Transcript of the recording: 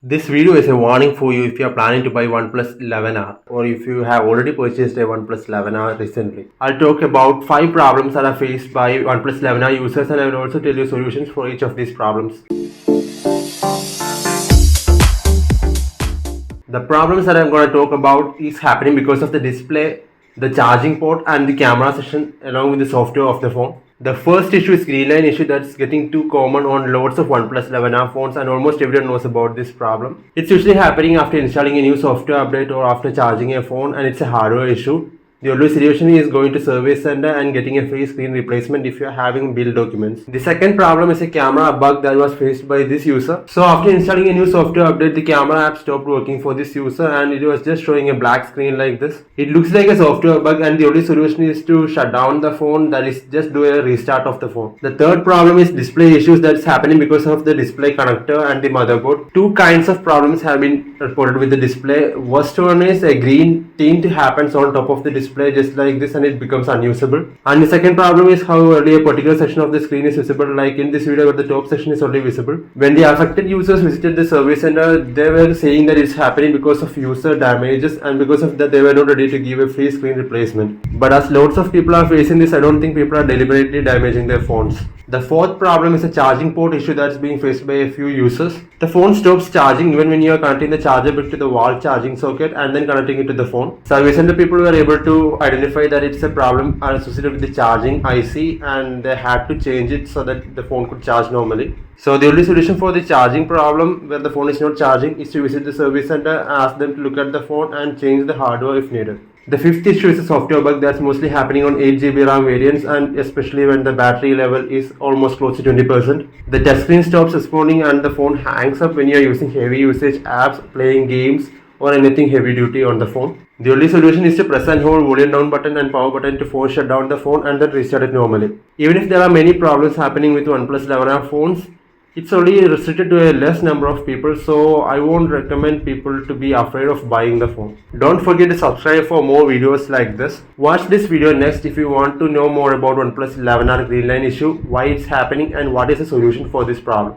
This video is a warning for you if you are planning to buy OnePlus 11R or if you have already purchased a OnePlus 11R recently. I'll talk about 5 problems that are faced by OnePlus 11R users, and I will also tell you solutions for each of these problems. The problems that I'm going to talk about is happening because of the display, the charging port and the camera session along with the software of the phone. The first issue is green line issue that's getting too common on lots of OnePlus 11R phones, and almost everyone knows about this problem. It's usually happening after installing a new software update or after charging a phone, and it's a hardware issue. The only solution is going to service center and getting a free screen replacement if you are having build documents. The second problem is a camera bug that was faced by this user. So after installing a new software update, the camera app stopped working for this user and it was just showing a black screen like this. It looks like a software bug, and the only solution is to shut down the phone, that is just do a restart of the phone. The third problem is display issues that's happening because of the display connector and the motherboard. Two kinds of problems have been reported with the display. Worst one is a green tint happens on top of the display just like this and it becomes unusable. And the second problem is how only a particular section of the screen is visible, like in this video where the top section is only visible. When the affected users visited the service center, they were saying that it's happening because of user damages, and because of that they were not ready to give a free screen replacement. But as lots of people are facing this, I don't think people are deliberately damaging their phones. The fourth problem is a charging port issue that's being faced by a few users. The phone stops charging even when you are connecting the charger brick to the wall charging socket and then connecting it to the phone. Service center people were able to identify that it's a problem associated with the charging IC, and they had to change it so that the phone could charge normally. So the only solution for the charging problem where the phone is not charging is to visit the service center, ask them to look at the phone and change the hardware if needed. The fifth issue is a software bug that's mostly happening on 8GB RAM variants, and especially when the battery level is almost close to 20%. The touchscreen stops responding and the phone hangs up when you are using heavy usage apps, playing games or anything heavy duty on the phone. The only solution is to press and hold volume down button and power button to force shut down the phone and then restart it normally. Even if there are many problems happening with OnePlus 11R phones, it's only restricted to a less number of people, so I won't recommend people to be afraid of buying the phone. Don't forget to subscribe for more videos like this. Watch this video next if you want to know more about OnePlus 11R green line issue, why it's happening and what is the solution for this problem.